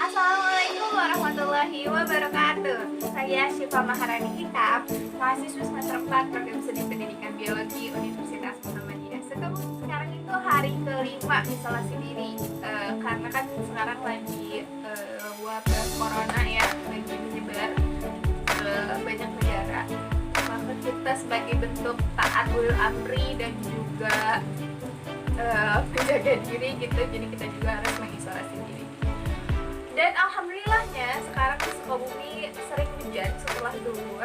Assalamualaikum warahmatullahi wabarakatuh. Saya Syifa Maharani Hikam, mahasiswa semester 4 Program Studi Pendidikan Biologi Universitas Muhammadiyah. Sekarang itu hari kelima isolasi diri, karena kan sekarang lagi wabah corona ya, lagi menyebar ke banyak negara. Maka kita sebagai bentuk ta'atul amri dan juga menjaga diri gitu, jadi kita juga harus mengisolasi diri. Dan alhamdulillahnya sekarang di Sukabumi sering hujan setelah zuhur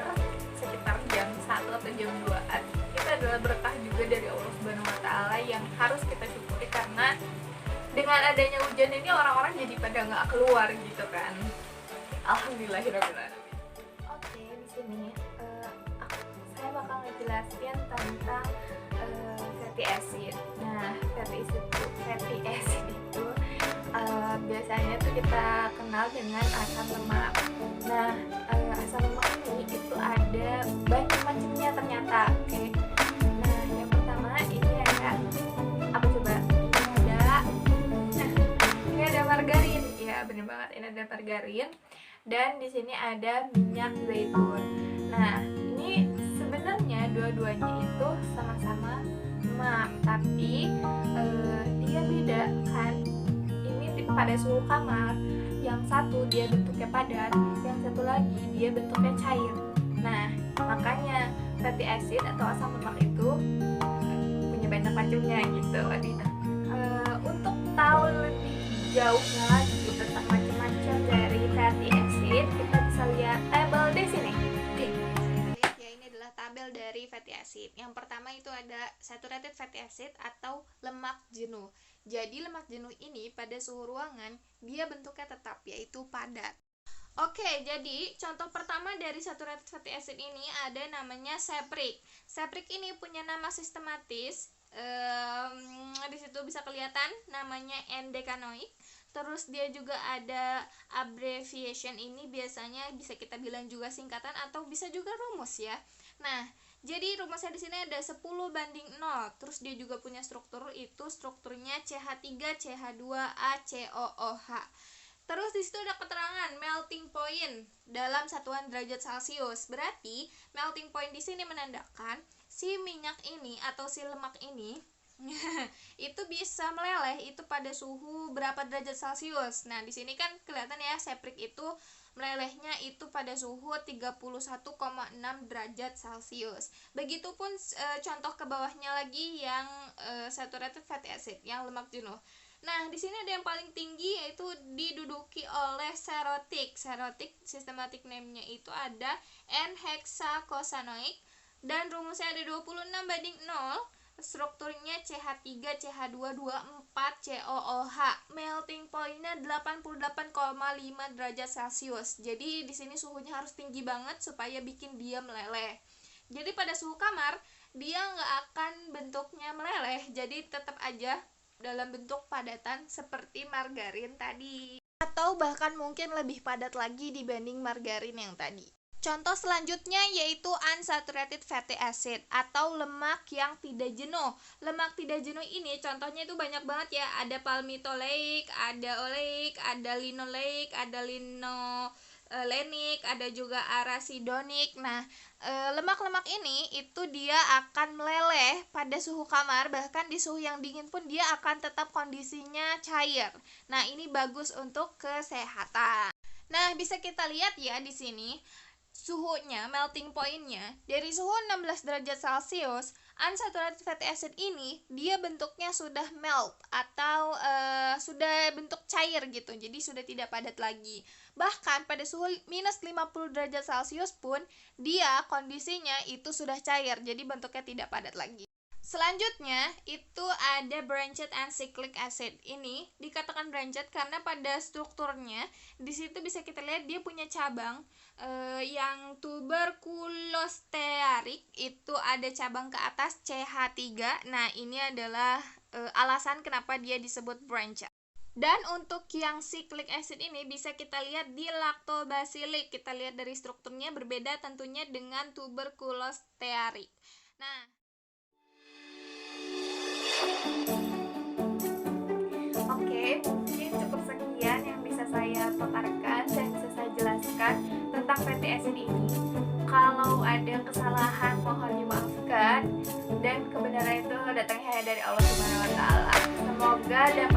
sekitar jam 1 atau jam 2-an. Itu adalah berkah juga dari Allah Subhanahu wa taala yang harus kita syukuri, karena dengan adanya hujan ini orang-orang jadi pada nggak keluar gitu kan. Alhamdulillahirobbilalamin. Oke, di sini saya bakal ngejelasin tentang fatty acid. Nah, fatty acid itu biasanya tuh kita kenal dengan asam lemak. Nah, asam lemak ini itu ada banyak macamnya ternyata. Oke. Nah, yang pertama ini ada apa coba? Ini ada margarin. Ya, bener banget, ini ada margarin. Dan di sini ada minyak zaitun. Nah, ini sebenarnya dua-duanya itu sama-sama lemak, tapi dia beda kan. Pada suhu kamar, yang satu dia bentuknya padat, yang satu lagi dia bentuknya cair. Nah, makanya fatty acid atau asam lemak itu punya banyak macamnya gitu. Untuk tahu lebih jauhnya lagi tentang macam-macam dari fatty acid, kita bisa lihat tabel di sini. Ya, ini adalah tabel dari fatty acid. Yang pertama itu ada saturated fatty acid atau lemak jenuh. Jadi lemak jenuh ini pada suhu ruangan dia bentuknya tetap, yaitu padat. Oke, jadi contoh pertama dari saturated fatty acid ini ada namanya seprik. Seprik ini punya nama sistematis. Di situ bisa kelihatan namanya N-decanoic. Terus dia juga ada abbreviation, ini biasanya bisa kita bilang juga singkatan atau bisa juga rumus ya. Nah, jadi rumusnya di sini ada 10:0. Terus dia juga punya struktur, itu strukturnya CH3CH2A COOH. Terus di situ ada keterangan melting point dalam satuan derajat Celcius. Berarti melting point di sini menandakan si minyak ini atau si lemak ini itu bisa meleleh itu pada suhu berapa derajat Celcius. Nah, di sini kan kelihatan ya, seprik itu melelehnya itu pada suhu 31,6 derajat Celcius. Begitupun contoh ke bawahnya lagi yang saturated fatty acid, yang lemak jenuh. Nah, di sini ada yang paling tinggi yaitu diduduki oleh serotik. Serotik systematic name-nya itu ada N-hexacosanoic dan rumusnya ada 26:0. Strukturnya CH3CH224COOH. Melting point-nya 88,5 derajat Celcius. Jadi di sini suhunya harus tinggi banget supaya bikin dia meleleh. Jadi pada suhu kamar dia nggak akan bentuknya meleleh, jadi tetap aja dalam bentuk padatan seperti margarin tadi, atau bahkan mungkin lebih padat lagi dibanding margarin yang tadi. Contoh selanjutnya yaitu unsaturated fatty acid atau lemak yang tidak jenuh. Lemak tidak jenuh ini contohnya itu banyak banget ya. Ada palmitoleic, ada oleic, ada linoleic, ada linolenic, ada juga arachidonic. Nah, lemak-lemak ini itu dia akan meleleh pada suhu kamar, bahkan di suhu yang dingin pun dia akan tetap kondisinya cair. Nah, ini bagus untuk kesehatan. Nah, bisa kita lihat ya di sini. Suhunya, melting point-nya dari suhu 16 derajat Celcius, unsaturated fatty acid ini dia bentuknya sudah melt atau sudah bentuk cair gitu. Jadi sudah tidak padat lagi. Bahkan pada suhu minus 50 derajat Celcius pun dia kondisinya itu sudah cair. Jadi bentuknya tidak padat lagi. Selanjutnya itu ada branched and cyclic acid. Ini dikatakan branched karena pada strukturnya di situ bisa kita lihat dia punya cabang yang tuberculostearic itu ada cabang ke atas CH3. Nah, ini adalah alasan kenapa dia disebut branched. Dan untuk yang cyclic acid ini bisa kita lihat di lactobacillic. Kita lihat dari strukturnya berbeda tentunya dengan tuberculostearic. Nah, Oke, mungkin cukup sekian yang bisa saya paparkan fatih acid ini. Kalau ada kesalahan mohon dimaafkan, dan kebenaran itu datangnya dari Allah Subhanahu wa taala. Semoga dapat